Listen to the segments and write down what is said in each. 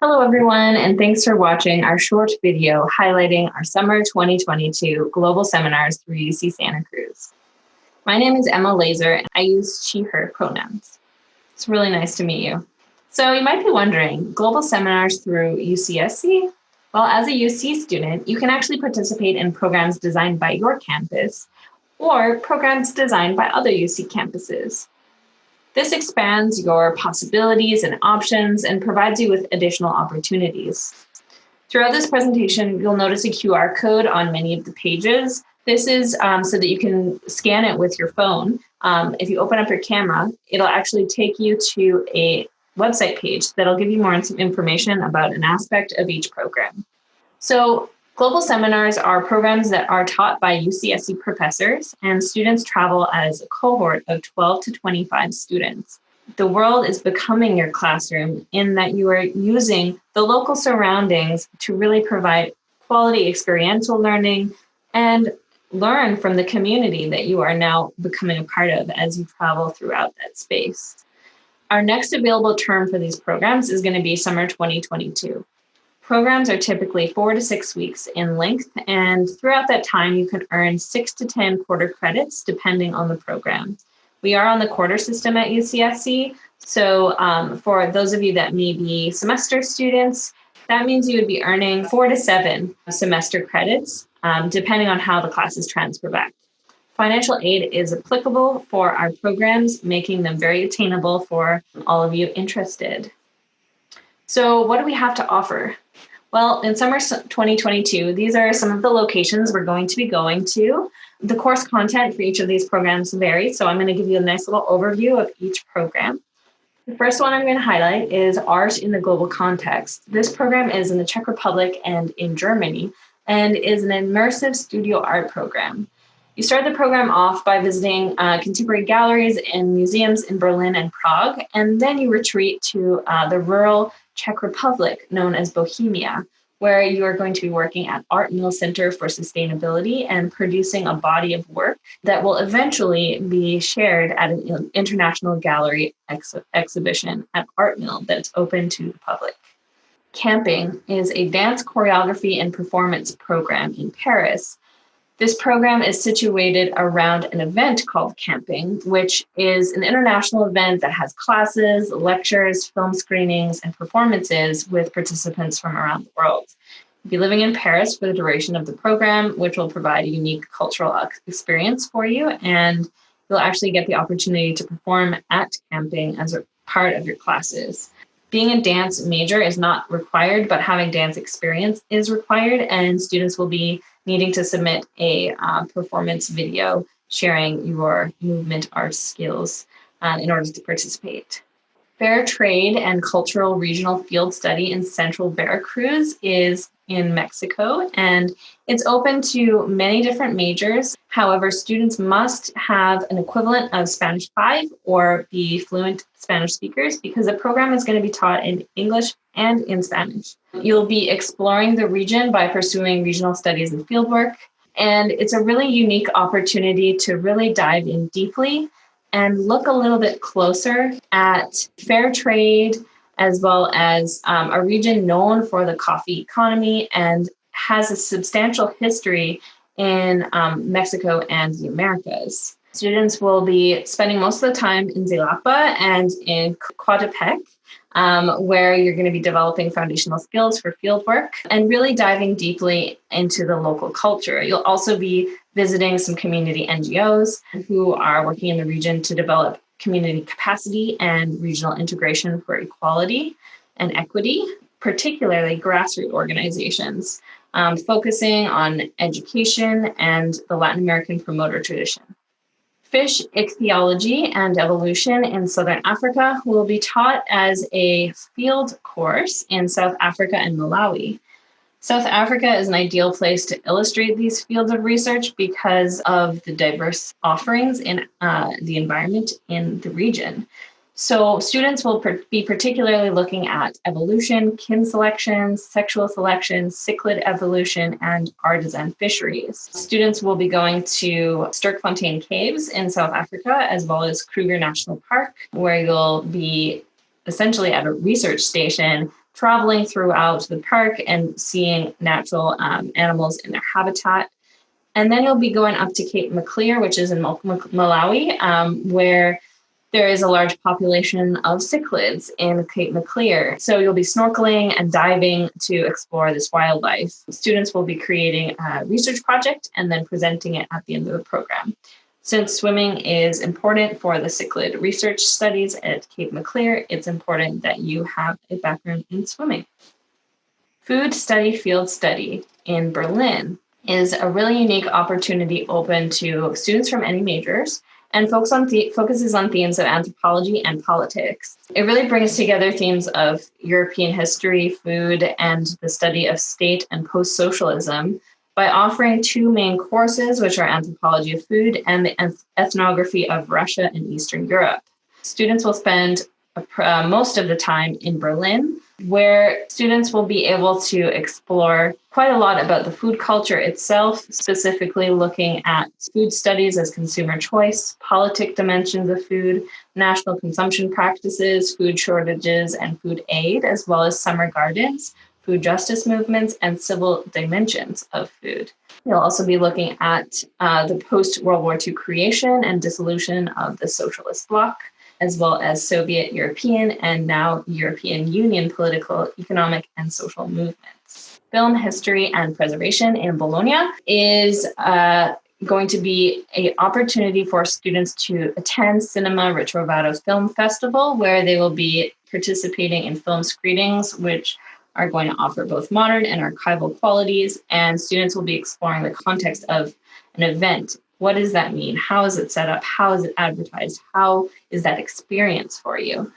Hello, everyone, and thanks for watching our short video highlighting our Summer 2022 Global Seminars through UC Santa Cruz. My name is Emma Laser, and I use she, her pronouns. It's really nice to meet you. So you might be wondering, Global Seminars through UCSC? Well, as a UC student, you can actually participate in programs designed by your campus or programs designed by other UC campuses. This expands your possibilities and options and provides you with additional opportunities. Throughout this presentation, you'll notice a QR code on many of the pages. This is so that you can scan it with your phone. If you open up your camera, it'll actually take you to a website page that'll give you more information about an aspect of each program. So global seminars are programs that are taught by UCSC professors, and students travel as a cohort of 12 to 25 students. The world is becoming your classroom in that you are using the local surroundings to really provide quality experiential learning and learn from the community that you are now becoming a part of as you travel throughout that space. Our next available term for these programs is going to be Summer 2022. Programs are typically 4 to 6 weeks in length, and throughout that time, you can earn 6 to 10 quarter credits depending on the program. We are on the quarter system at UCSC, so for those of you that may be semester students, that means you would be earning 4 to 7 semester credits, depending on how the classes transfer back. Financial aid is applicable for our programs, making them very attainable for all of you interested. So what do we have to offer? Well, in summer 2022, these are some of the locations we're going to be going to. The course content for each of these programs varies, so I'm going to give you a nice little overview of each program. The first one I'm going to highlight is Art in the Global Context. This program is in the Czech Republic and in Germany, and is an immersive studio art program. You start the program off by visiting contemporary galleries and museums in Berlin and Prague, and then you retreat to the rural Czech Republic, known as Bohemia, where you are going to be working at Art Mill Center for Sustainability and producing a body of work that will eventually be shared at an international gallery exhibition at Art Mill that's open to the public. Camping is a dance choreography and performance program in Paris. This program is situated around an event called Camping, which is an international event that has classes, lectures, film screenings, and performances with participants from around the world. You'll be living in Paris for the duration of the program, which will provide a unique cultural experience for you, and you'll actually get the opportunity to perform at Camping as a part of your classes. Being a dance major is not required, but having dance experience is required, and students will be needing to submit a performance video sharing your movement arts skills in order to participate. Fair Trade and Cultural Regional Field Study in Central Veracruz is in Mexico, and it's open to many different majors. However, students must have an equivalent of Spanish 5 or be fluent Spanish speakers because the program is going to be taught in English and in Spanish. You'll be exploring the region by pursuing regional studies and fieldwork, and it's a really unique opportunity to really dive in deeply and look a little bit closer at fair trade, as well as a region known for the coffee economy and has a substantial history in Mexico and the Americas. Students will be spending most of the time in Xilapa and in Coatepec, where you're going to be developing foundational skills for fieldwork and really diving deeply into the local culture. You'll also be visiting some community NGOs who are working in the region to develop community capacity and regional integration for equality and equity, particularly grassroots organizations, focusing on education and the Latin American promoter tradition. Fish ichthyology and evolution in Southern Africa will be taught as a field course in South Africa and Malawi. South Africa is an ideal place to illustrate these fields of research because of the diverse offerings in the environment in the region. So students will be particularly looking at evolution, kin selection, sexual selection, cichlid evolution, and artisan fisheries. Students will be going to Sterkfontein Caves in South Africa, as well as Kruger National Park, where you'll be essentially at a research station traveling throughout the park and seeing natural animals in their habitat. And then you'll be going up to Cape Maclear, which is in Malawi, where there is a large population of cichlids in Cape Maclear. So you'll be snorkeling and diving to explore this wildlife. Students will be creating a research project and then presenting it at the end of the program. Since swimming is important for the cichlid research studies at Cape Maclear, it's important that you have a background in swimming. Food Study Field Study in Berlin is a really unique opportunity open to students from any majors and focuses on themes of anthropology and politics. It really brings together themes of European history, food, and the study of state and post-socialism by offering two main courses, which are anthropology of food and the ethnography of Russia and Eastern Europe. Students will spend most of the time in Berlin, where students will be able to explore quite a lot about the food culture itself, specifically looking at food studies as consumer choice, politic dimensions of food, national consumption practices, food shortages and food aid, as well as summer gardens, food justice movements, and civil dimensions of food. You'll also be looking at the post-World War II creation and dissolution of the socialist bloc, as well as Soviet, European, and now European Union political, economic, and social movements. Film history and preservation in Bologna is going to be an opportunity for students to attend Cinema Ritrovato Film Festival, where they will be participating in film screenings, which are going to offer both modern and archival qualities, and students will be exploring the context of an event. What does that mean? How is it set up? How is it advertised? How is that experience for you?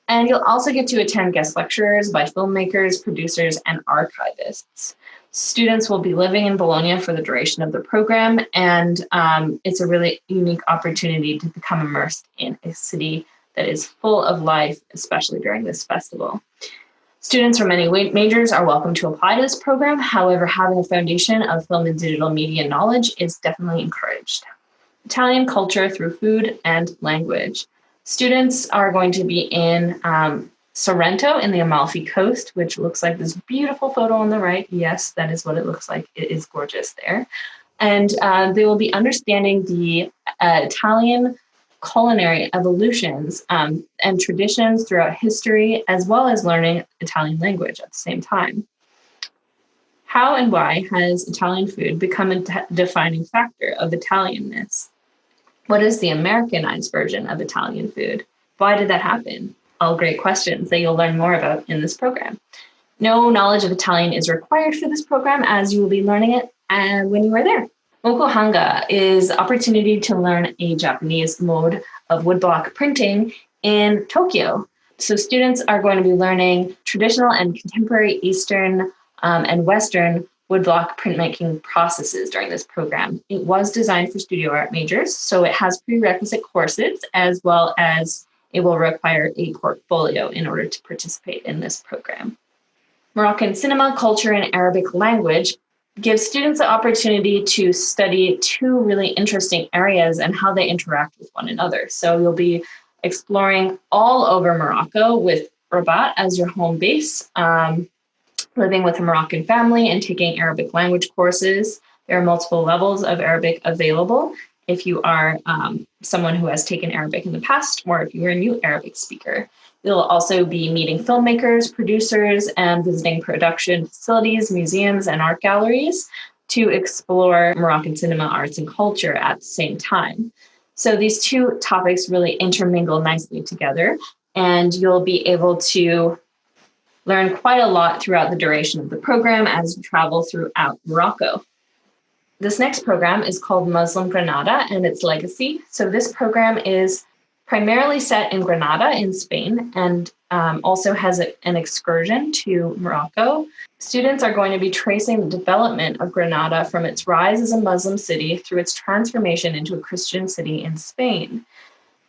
And you'll also get to attend guest lectures by filmmakers, producers, and archivists. Students will be living in Bologna for the duration of the program, and it's a really unique opportunity to become immersed in a city that is full of life, especially during this festival. Students from many majors are welcome to apply to this program. However, having a foundation of film and digital media knowledge is definitely encouraged. Italian culture through food and language. Students are going to be in Sorrento in the Amalfi Coast, which looks like this beautiful photo on the right. Yes, that is what it looks like. It is gorgeous there. And they will be understanding the Italian culinary evolutions and traditions throughout history, as well as learning Italian language at the same time. How and why has Italian food become a defining factor of Italianness? What is the Americanized version of Italian food? Why did that happen? All great questions that you'll learn more about in this program. No knowledge of Italian is required for this program, as you will be learning it when you are there. MOKU HANGA is opportunity to learn a Japanese mode of woodblock printing in Tokyo. So students are going to be learning traditional and contemporary Eastern and Western woodblock printmaking processes during this program. It was designed for studio art majors, so it has prerequisite courses, as well as it will require a portfolio in order to participate in this program. Moroccan cinema, culture, and Arabic language gives students the opportunity to study two really interesting areas and how they interact with one another. So you'll be exploring all over Morocco with Rabat as your home base, living with a Moroccan family and taking Arabic language courses. There are multiple levels of Arabic available if you are someone who has taken Arabic in the past, or if you're a new Arabic speaker. You'll also be meeting filmmakers, producers, and visiting production facilities, museums, and art galleries to explore Moroccan cinema, arts, and culture at the same time. So these two topics really intermingle nicely together, and you'll be able to learn quite a lot throughout the duration of the program as you travel throughout Morocco. This next program is called Muslim Granada and its Legacy. So this program is primarily set in Granada in Spain, and also has an excursion to Morocco. Students are going to be tracing the development of Granada from its rise as a Muslim city through its transformation into a Christian city in Spain.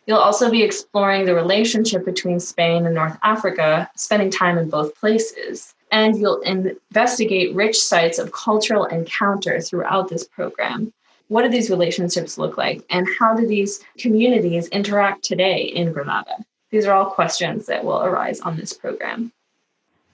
You'll also be exploring the relationship between Spain and North Africa, spending time in both places. And you'll investigate rich sites of cultural encounter throughout this program. What do these relationships look like? And how do these communities interact today in Granada? These are all questions that will arise on this program.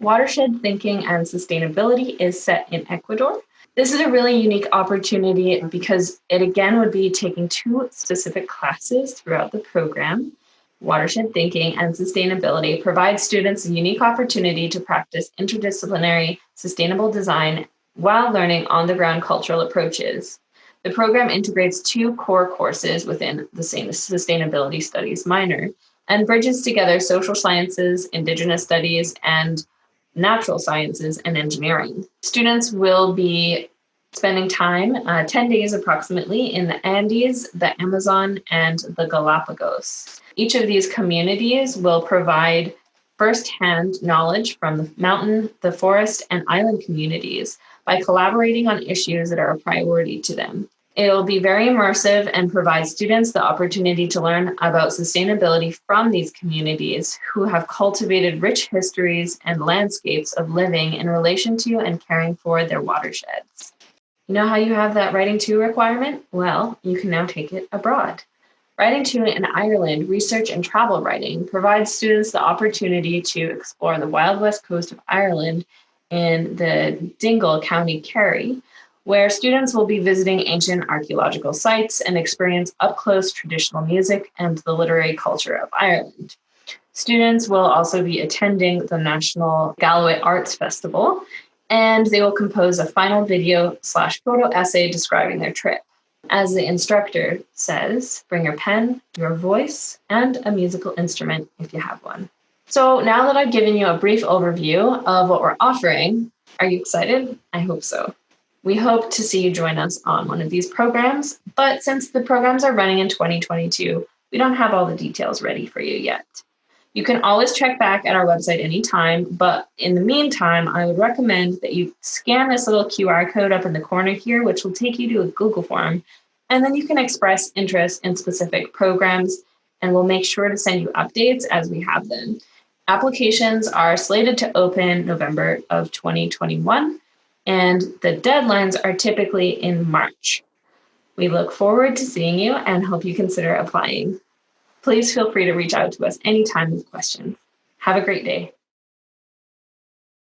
Watershed Thinking and Sustainability is set in Ecuador. This is a really unique opportunity because it again would be taking 2 specific classes throughout the program. Watershed Thinking and Sustainability provides students a unique opportunity to practice interdisciplinary sustainable design while learning on-the-ground cultural approaches. The program integrates 2 core courses within the same sustainability studies minor and bridges together social sciences, indigenous studies, and natural sciences and engineering. Students will be spending time, 10 days approximately, in the Andes, the Amazon, and the Galapagos. Each of these communities will provide firsthand knowledge from the mountain, the forest, and island communities by collaborating on issues that are a priority to them. It will be very immersive and provide students the opportunity to learn about sustainability from these communities who have cultivated rich histories and landscapes of living in relation to and caring for their watersheds. You know how you have that Writing To requirement? Well, you can now take it abroad. Writing To in Ireland, research and travel writing provides students the opportunity to explore the wild west coast of Ireland in the Dingle, County Kerry, where students will be visiting ancient archaeological sites and experience up-close traditional music and the literary culture of Ireland. Students will also be attending the National Galway Arts Festival, and they will compose a final video/photo essay describing their trip. As the instructor says, bring your pen, your voice, and a musical instrument if you have one. So now that I've given you a brief overview of what we're offering, are you excited? I hope so. We hope to see you join us on one of these programs, but since the programs are running in 2022, we don't have all the details ready for you yet. You can always check back at our website anytime, but in the meantime, I would recommend that you scan this little QR code up in the corner here, which will take you to a Google form, and then you can express interest in specific programs, and we'll make sure to send you updates as we have them. Applications are slated to open November of 2021, and the deadlines are typically in March. We look forward to seeing you and hope you consider applying. Please feel free to reach out to us anytime with questions. Have a great day.